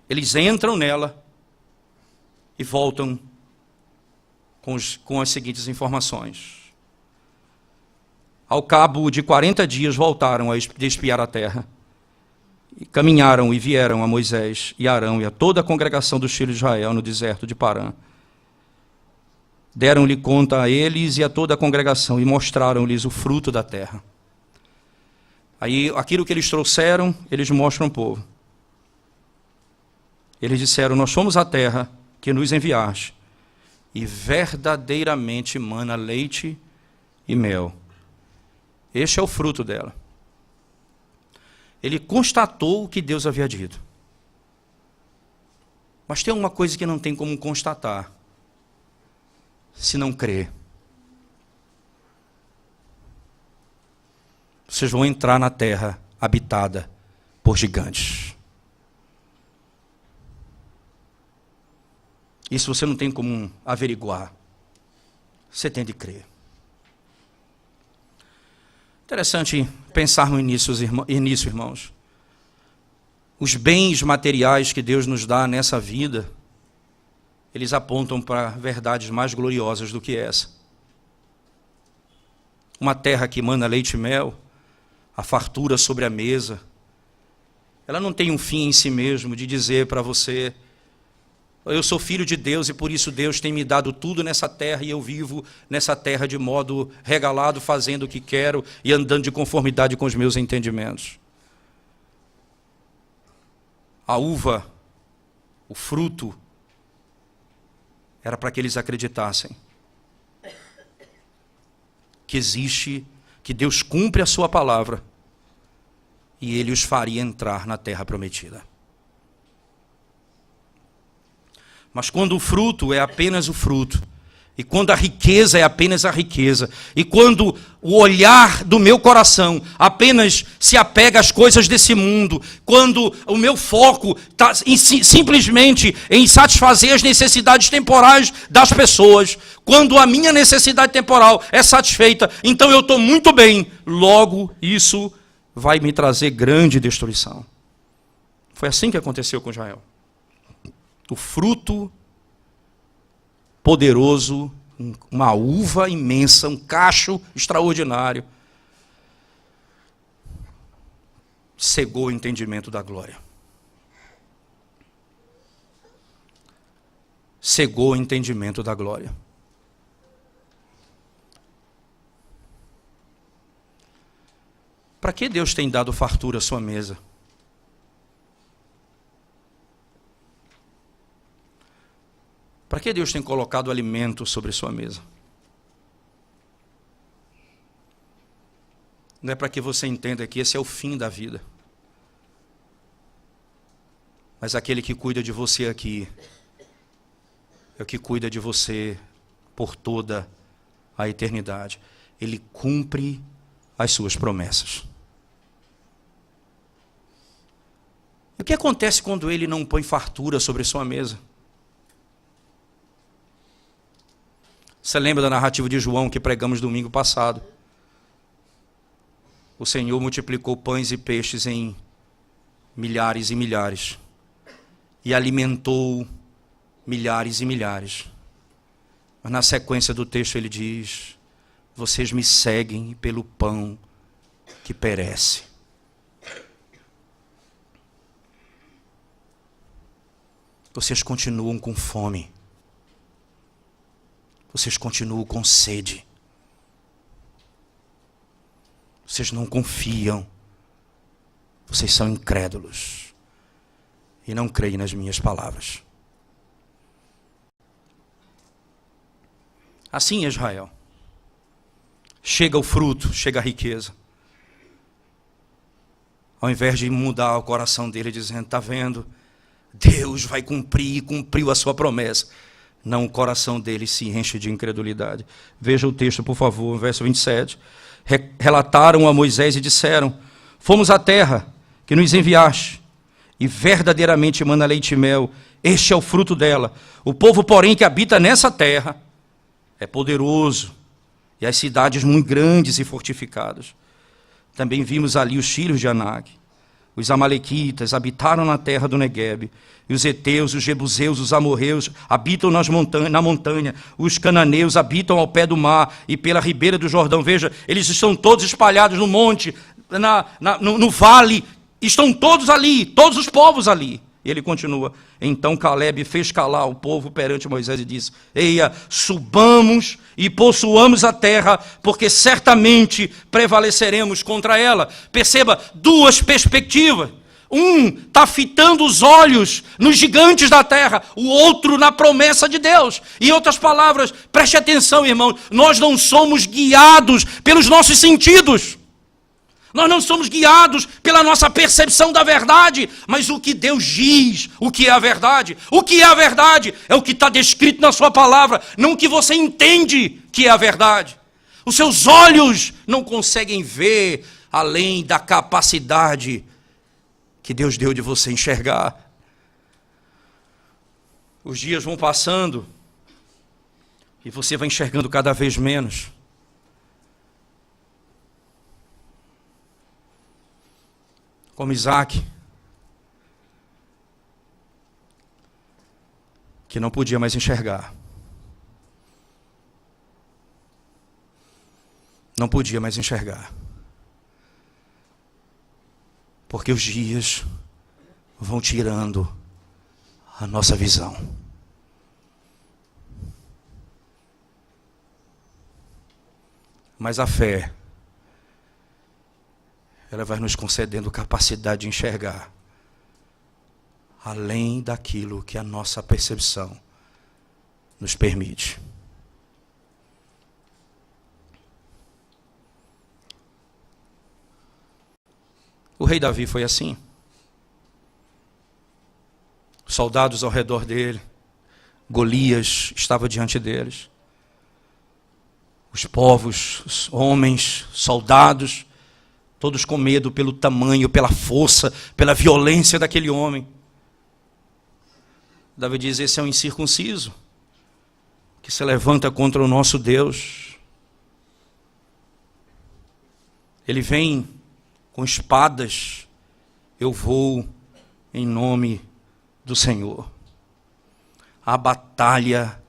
Eles entram nela e voltam com as seguintes informações. Ao cabo de 40 dias voltaram a espiar a terra. E caminharam e vieram a Moisés e Arão e a toda a congregação dos filhos de Israel no deserto de Parã. Deram-lhe conta a eles e a toda a congregação e mostraram-lhes o fruto da terra. Aí, aquilo que eles trouxeram, eles mostram ao povo. Eles disseram, nós fomos à terra que nos enviaste, e verdadeiramente mana leite e mel. Este é o fruto dela. Ele constatou o que Deus havia dito. Mas tem uma coisa que não tem como constatar, se não crer. Vocês vão entrar na terra habitada por gigantes. Isso você não tem como averiguar. Você tem de crer. Interessante pensarmos nisso, irmãos. Os bens materiais que Deus nos dá nessa vida, eles apontam para verdades mais gloriosas do que essa. Uma terra que mana leite e mel, a fartura sobre a mesa, ela não tem um fim em si mesmo de dizer para você, eu sou filho de Deus e por isso Deus tem me dado tudo nessa terra e eu vivo nessa terra de modo regalado, fazendo o que quero e andando de conformidade com os meus entendimentos. A uva, o fruto, era para que eles acreditassem que existe, que Deus cumpre a sua palavra e Ele os faria entrar na terra prometida. Mas quando o fruto é apenas o fruto, e quando a riqueza é apenas a riqueza, e quando o olhar do meu coração apenas se apega às coisas desse mundo, quando o meu foco está simplesmente em satisfazer as necessidades temporais das pessoas, quando a minha necessidade temporal é satisfeita, então eu estou muito bem, logo isso vai me trazer grande destruição. Foi assim que aconteceu com Israel. O fruto poderoso, uma uva imensa, um cacho extraordinário, cegou o entendimento da glória. Cegou o entendimento da glória. Para que Deus tem dado fartura à sua mesa? Para que Deus tem colocado alimento sobre sua mesa? Não é para que você entenda que esse é o fim da vida. Mas aquele que cuida de você aqui é o que cuida de você por toda a eternidade. Ele cumpre as suas promessas. E o que acontece quando ele não põe fartura sobre sua mesa? Você lembra da narrativa de João que pregamos domingo passado? O Senhor multiplicou pães e peixes em milhares e milhares. E alimentou milhares e milhares. Mas na sequência do texto ele diz: vocês me seguem pelo pão que perece. Vocês continuam com fome. Vocês continuam com sede. Vocês não confiam. Vocês são incrédulos. E não creem nas minhas palavras. Assim, Israel. Chega o fruto, chega a riqueza. Ao invés de mudar o coração dele dizendo: está vendo? Deus vai cumprir e cumpriu a sua promessa. Não, o coração dele se enche de incredulidade. Veja o texto, por favor, verso 27. Relataram a Moisés e disseram: fomos à terra que nos enviaste, e verdadeiramente emana leite e mel. Este é o fruto dela. O povo, porém, que habita nessa terra é poderoso, e as cidades muito grandes e fortificadas. Também vimos ali os filhos de Anak. Os amalequitas habitaram na terra do Neguebe, e os heteus, os jebuseus, os amorreus habitam na montanha, os cananeus habitam ao pé do mar e pela ribeira do Jordão. Veja, eles estão todos espalhados no monte, no vale, estão todos ali, todos os povos ali. E ele continua: então Caleb fez calar o povo perante Moisés e disse: eia, subamos e possuamos a terra, porque certamente prevaleceremos contra ela. Perceba, duas perspectivas. Um está fitando os olhos nos gigantes da terra, o outro na promessa de Deus. Em outras palavras, preste atenção, irmão, nós não somos guiados pelos nossos sentidos. Nós não somos guiados pela nossa percepção da verdade, mas o que Deus diz, o que é a verdade. O que é a verdade é o que está descrito na sua palavra, não o que você entende que é a verdade. Os seus olhos não conseguem ver além da capacidade que Deus deu de você enxergar. Os dias vão passando e você vai enxergando cada vez menos. Como Isaac, que não podia mais enxergar. Não podia mais enxergar. Porque os dias vão tirando a nossa visão. Mas a fé, ela vai nos concedendo capacidade de enxergar além daquilo que a nossa percepção nos permite. O rei Davi foi assim. Soldados ao redor dele, Golias estava diante deles. Os povos, os homens, soldados, todos com medo pelo tamanho, pela força, pela violência daquele homem. Davi diz: esse é um incircunciso que se levanta contra o nosso Deus. Ele vem com espadas, eu vou em nome do Senhor. A batalha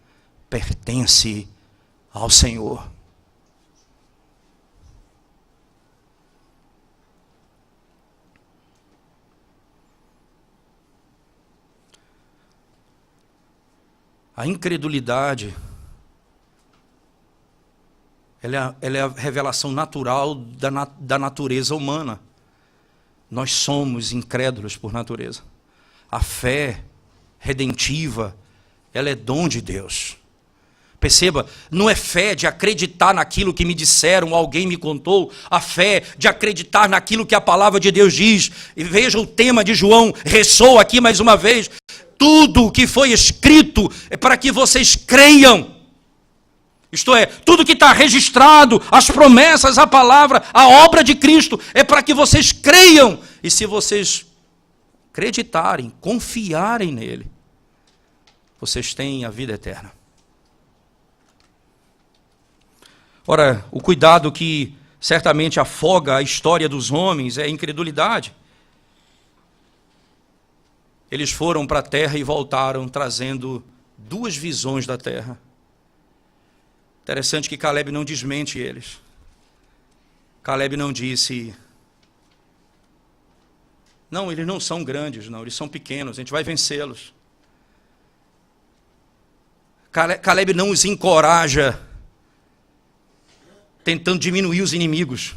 pertence ao Senhor. A incredulidade, ela é a revelação natural da natureza humana. Nós somos incrédulos por natureza. A fé redentiva, ela é dom de Deus. Perceba, não é fé de acreditar naquilo que me disseram, alguém me contou, a fé de acreditar naquilo que a palavra de Deus diz. E veja o tema de João, ressoa aqui mais uma vez. Tudo o que foi escrito é para que vocês creiam. Isto é, tudo que está registrado, as promessas, a palavra, a obra de Cristo, é para que vocês creiam. E se vocês acreditarem, confiarem nele, vocês têm a vida eterna. Ora, o cuidado que certamente afoga a história dos homens é a incredulidade. Eles foram para a terra e voltaram trazendo duas visões da terra. Interessante que Caleb não desmente eles. Caleb não disse, não, eles não são grandes, não, eles são pequenos, a gente vai vencê-los. Caleb não os encoraja tentando diminuir os inimigos.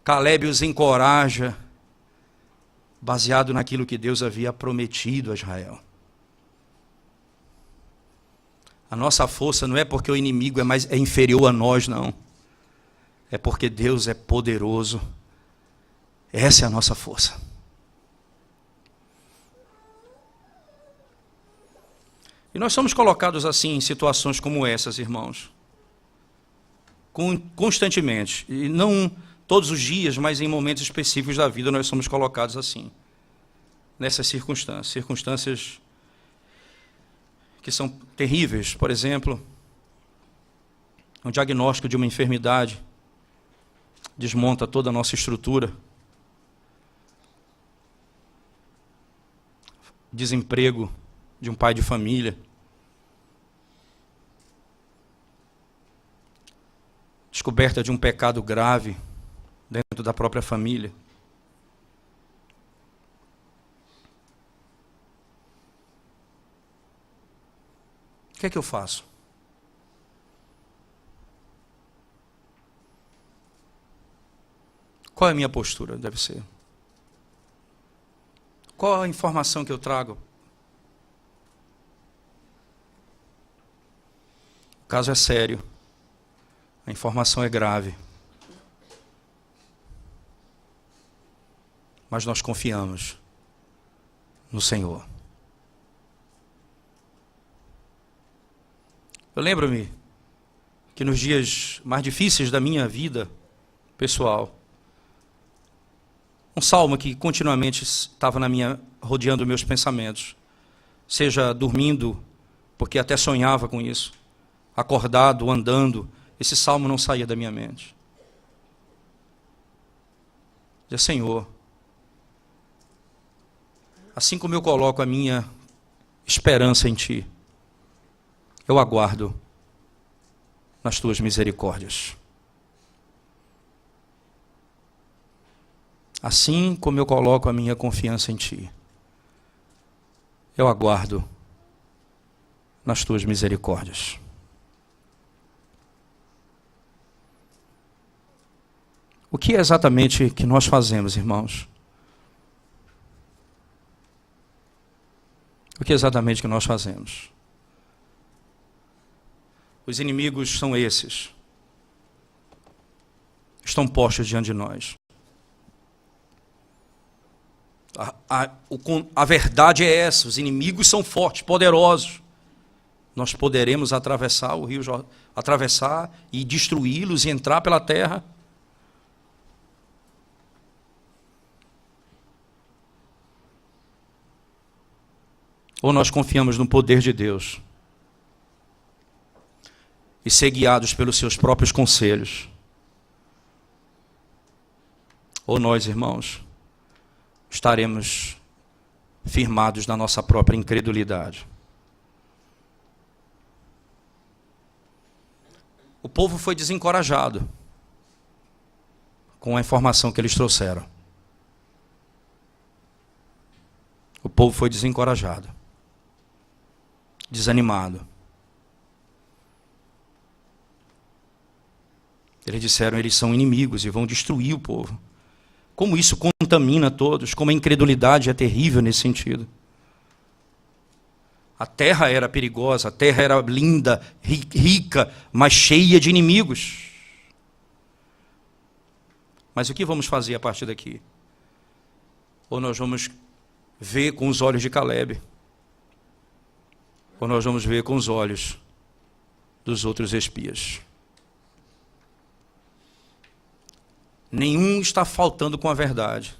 Caleb os encoraja baseado naquilo que Deus havia prometido a Israel. A nossa força não é porque o inimigo é inferior a nós, não. É porque Deus é poderoso. Essa é a nossa força. E nós somos colocados assim em situações como essas, irmãos. Constantemente. E não todos os dias, mas em momentos específicos da vida nós somos colocados assim. Nessas circunstâncias. Circunstâncias que são terríveis. Por exemplo, um diagnóstico de uma enfermidade desmonta toda a nossa estrutura. Desemprego de um pai de família. Descoberta de um pecado grave dentro da própria família. O que é que eu faço? Qual é a minha postura? Deve ser. Qual a informação que eu trago? O caso é sério. A informação é grave. Mas nós confiamos no Senhor. Eu lembro-me que nos dias mais difíceis da minha vida pessoal, um salmo que continuamente estava rodeando meus pensamentos, seja dormindo, porque até sonhava com isso, acordado, andando, esse salmo não saía da minha mente. Dizia, Senhor, assim como eu coloco a minha esperança em Ti, eu aguardo nas Tuas misericórdias. Assim como eu coloco a minha confiança em Ti, eu aguardo nas Tuas misericórdias. O que é exatamente que nós fazemos, irmãos? O que é exatamente que nós fazemos? Os inimigos são esses. Estão postos diante de nós. A verdade é essa, os inimigos são fortes, poderosos. Nós poderemos atravessar o rio, atravessar e destruí-los e entrar pela terra. Ou nós confiamos no poder de Deus e ser guiados pelos seus próprios conselhos. Ou nós, irmãos, estaremos firmados na nossa própria incredulidade. O povo foi desencorajado com a informação que eles trouxeram. O povo foi desencorajado, desanimado. Eles disseram, eles são inimigos e vão destruir o povo. Como isso contamina todos, como a incredulidade é terrível nesse sentido. A terra era perigosa, a terra era linda, rica, mas cheia de inimigos. Mas o que vamos fazer a partir daqui? Ou nós vamos ver com os olhos de Caleb, ou nós vamos ver com os olhos dos outros espias. Nenhum está faltando com a verdade,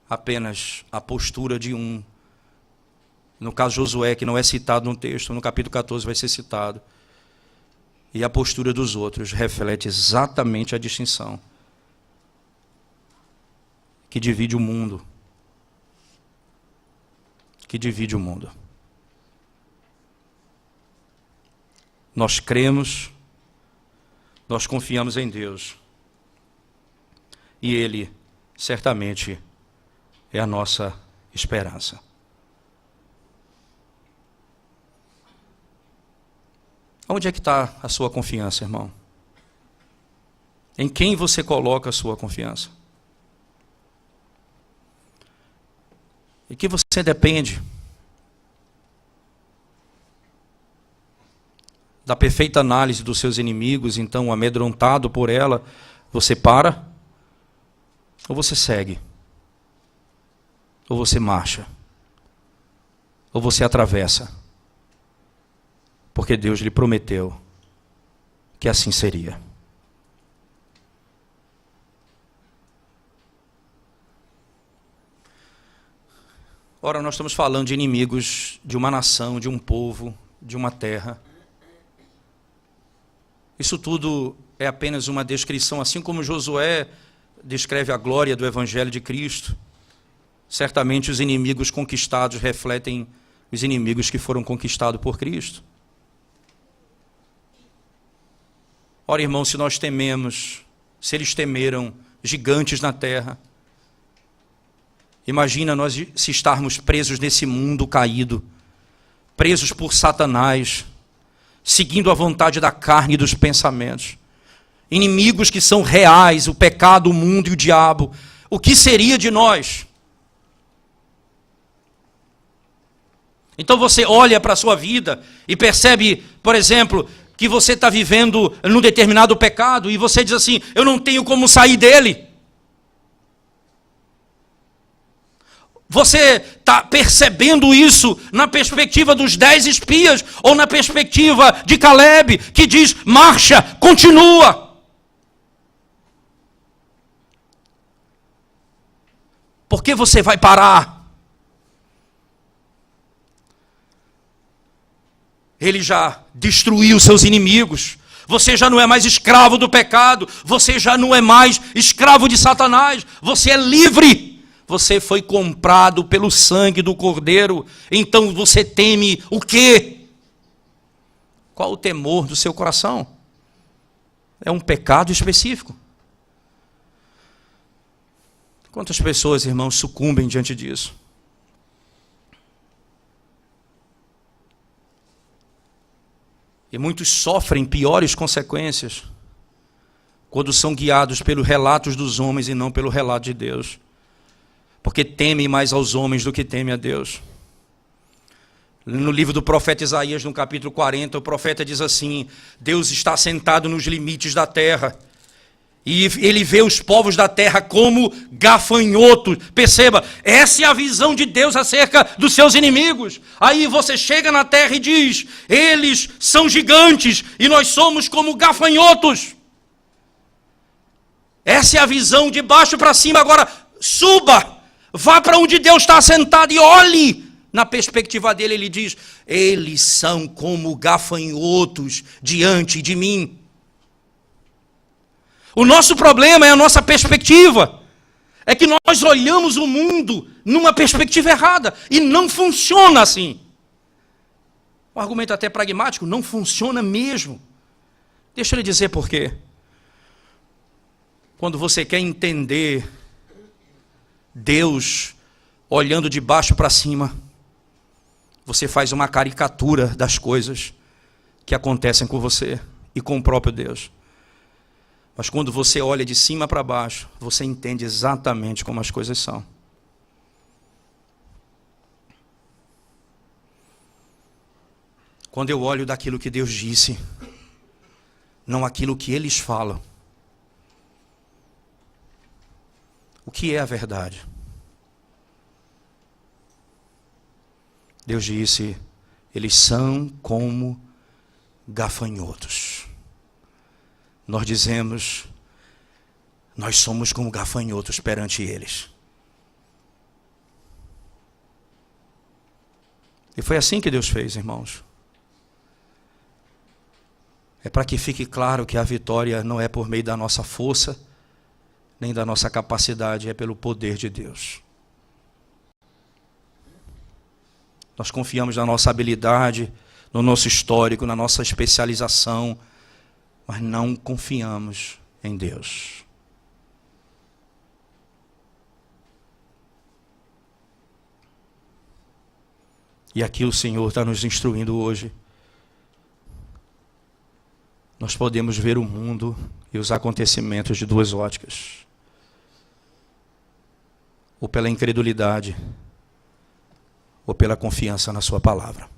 apenas a postura de um. No caso Josué, que não é citado no texto, no capítulo 14 vai ser citado. E a postura dos outros reflete exatamente a distinção que divide o mundo. Que divide o mundo. Nós cremos, nós confiamos em Deus. E Ele, certamente, é a nossa esperança. Onde é que está a sua confiança, irmão? Em quem você coloca a sua confiança? E que você depende da perfeita análise dos seus inimigos, então, amedrontado por ela, você para? Ou você segue? Ou você marcha? Ou você atravessa? Porque Deus lhe prometeu que assim seria. Ora, nós estamos falando de inimigos de uma nação, de um povo, de uma terra. Isso tudo é apenas uma descrição, assim como Josué descreve a glória do Evangelho de Cristo. Certamente os inimigos conquistados refletem os inimigos que foram conquistados por Cristo. Ora, irmãos, se nós tememos, se eles temeram gigantes na terra, imagina nós se estarmos presos nesse mundo caído, presos por Satanás, seguindo a vontade da carne e dos pensamentos. Inimigos que são reais, o pecado, o mundo e o diabo. O que seria de nós? Então você olha para a sua vida e percebe, por exemplo, que você está vivendo num determinado pecado e você diz assim, eu não tenho como sair dele. Você está percebendo isso na perspectiva dos 10 espias ou na perspectiva de Caleb, que diz, marcha, continua. Por que você vai parar? Ele já destruiu seus inimigos. Você já não é mais escravo do pecado. Você já não é mais escravo de Satanás. Você é livre. Você foi comprado pelo sangue do Cordeiro. Então você teme o quê? Qual o temor do seu coração? É um pecado específico. Quantas pessoas, irmãos, sucumbem diante disso? E muitos sofrem piores consequências quando são guiados pelos relatos dos homens e não pelo relato de Deus. Porque temem mais aos homens do que temem a Deus. No livro do profeta Isaías, no capítulo 40, o profeta diz assim, Deus está sentado nos limites da terra. E ele vê os povos da terra como gafanhotos. Perceba, essa é a visão de Deus acerca dos seus inimigos. Aí você chega na terra e diz, eles são gigantes e nós somos como gafanhotos. Essa é a visão de baixo para cima. Agora, suba, vá para onde Deus está sentado e olhe. Na perspectiva dele, ele diz, eles são como gafanhotos diante de mim. O nosso problema é a nossa perspectiva. É que nós olhamos o mundo numa perspectiva errada. E não funciona assim. Um argumento até pragmático, não funciona mesmo. Deixa eu lhe dizer por quê. Quando você quer entender Deus olhando de baixo para cima, você faz uma caricatura das coisas que acontecem com você e com o próprio Deus. Mas quando você olha de cima para baixo, você entende exatamente como as coisas são. quando eu olho daquilo que Deus disse, não aquilo que eles falam. O que é a verdade? Deus disse, eles são como gafanhotos. Nós dizemos, nós somos como gafanhotos perante eles. E foi assim que Deus fez, irmãos. É para que fique claro que a vitória não é por meio da nossa força, nem da nossa capacidade, é pelo poder de Deus. Nós confiamos na nossa habilidade, no nosso histórico, na nossa especialização, mas não confiamos em Deus. E aqui o Senhor está nos instruindo hoje. Nós podemos ver o mundo e os acontecimentos de duas óticas. Ou pela incredulidade, ou pela confiança na sua palavra.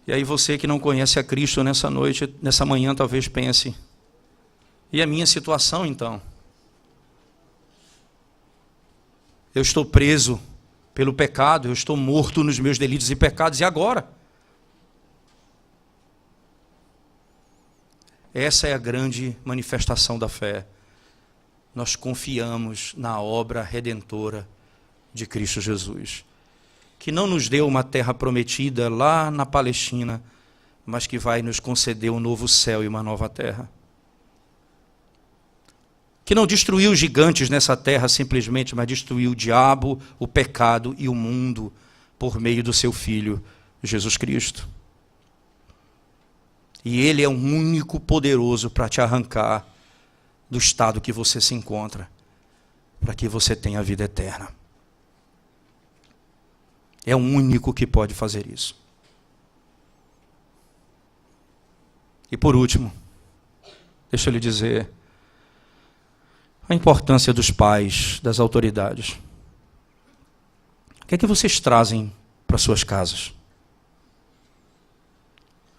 E aí você que não conhece a Cristo nessa noite, nessa manhã, talvez pense, e a minha situação então? Eu estou preso pelo pecado, eu estou morto nos meus delitos e pecados, e agora? Essa é a grande manifestação da fé. Nós confiamos na obra redentora de Cristo Jesus, que não nos deu uma terra prometida lá na Palestina, mas que vai nos conceder um novo céu e uma nova terra. Que não destruiu os gigantes nessa terra simplesmente, mas destruiu o diabo, o pecado e o mundo por meio do seu Filho, Jesus Cristo. E Ele é o único poderoso para te arrancar do estado que você se encontra, para que você tenha a vida eterna. É o único que pode fazer isso. E por último, deixa eu lhe dizer a importância dos pais, das autoridades. O que é que vocês trazem para suas casas?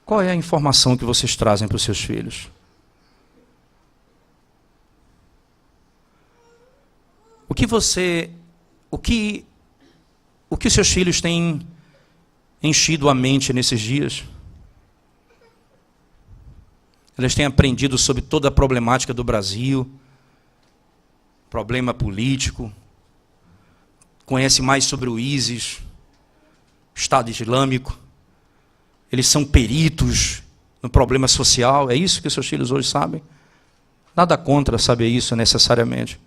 Qual é a informação que vocês trazem para os seus filhos? O que os seus filhos têm enchido a mente nesses dias? Eles têm aprendido sobre toda a problemática do Brasil, problema político, conhecem mais sobre o ISIS, Estado Islâmico. Eles são peritos no problema social. É isso que os seus filhos hoje sabem? Nada contra saber isso necessariamente.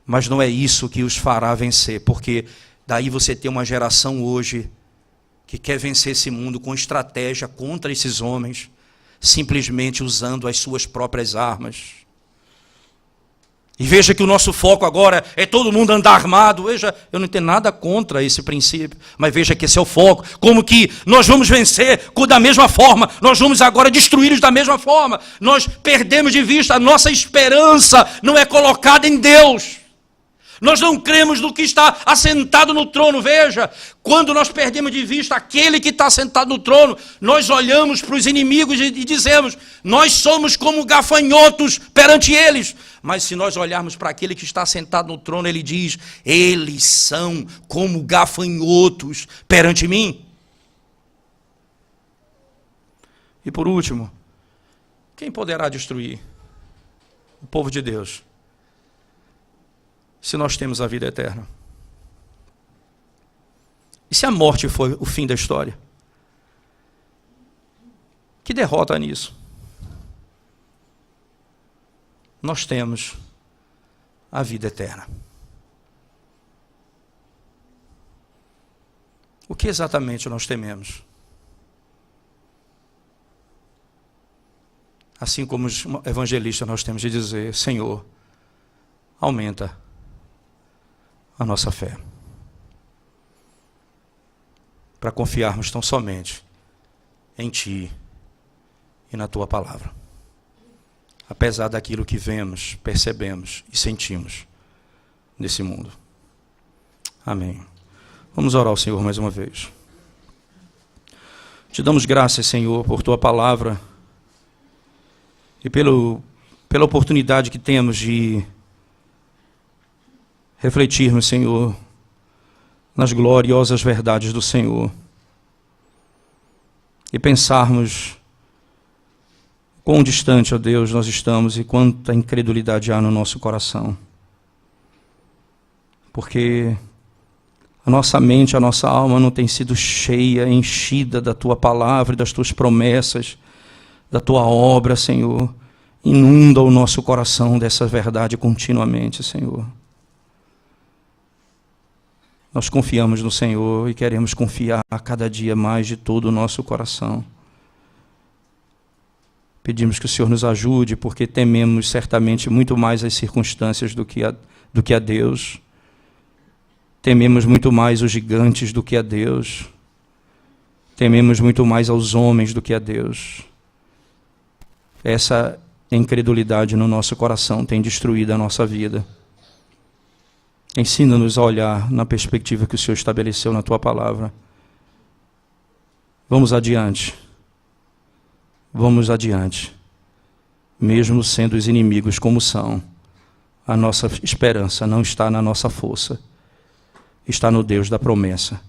Mas não é isso que os fará vencer, porque daí você tem uma geração hoje que quer vencer esse mundo com estratégia contra esses homens, simplesmente usando as suas próprias armas. E veja que o nosso foco agora é todo mundo andar armado. Veja, eu não tenho nada contra esse princípio, mas veja que esse é o foco. Como que nós vamos vencer da mesma forma, nós vamos agora destruí-los da mesma forma. Nós perdemos de vista, a nossa esperança não é colocada em Deus. Nós não cremos no que está assentado no trono. Veja, quando nós perdemos de vista aquele que está assentado no trono, nós olhamos para os inimigos e dizemos, nós somos como gafanhotos perante eles. Mas se nós olharmos para aquele que está sentado no trono, ele diz, eles são como gafanhotos perante mim. E por último, quem poderá destruir o povo de Deus, se nós temos a vida eterna? E se a morte foi o fim da história? Que derrota nisso? Nós temos a vida eterna. O que exatamente nós tememos? Assim como os evangelistas, nós temos de dizer, Senhor, aumenta a nossa fé, para confiarmos tão somente em Ti e na Tua palavra, apesar daquilo que vemos, percebemos e sentimos nesse mundo. Amém. Vamos orar ao Senhor mais uma vez. Te damos graças, Senhor, por Tua palavra e pela oportunidade que temos de refletirmos, Senhor, nas gloriosas verdades do Senhor e pensarmos quão distante, ó Deus, nós estamos e quanta incredulidade há no nosso coração. Porque a nossa mente, a nossa alma não tem sido cheia, enchida da Tua palavra e das Tuas promessas, da Tua obra, Senhor. Inunda o nosso coração dessa verdade continuamente, Senhor. Nós confiamos no Senhor e queremos confiar a cada dia mais de todo o nosso coração. Pedimos que o Senhor nos ajude, porque tememos certamente muito mais as circunstâncias do que a Deus. Tememos muito mais os gigantes do que a Deus. Tememos muito mais aos homens do que a Deus. Essa incredulidade no nosso coração tem destruído a nossa vida. Ensina-nos a olhar na perspectiva que o Senhor estabeleceu na Tua palavra. Vamos adiante. Vamos adiante. Mesmo sendo os inimigos como são, a nossa esperança não está na nossa força. Está no Deus da promessa,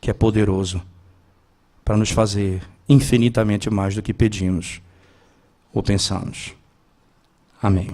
que é poderoso para nos fazer infinitamente mais do que pedimos ou pensamos. Amém.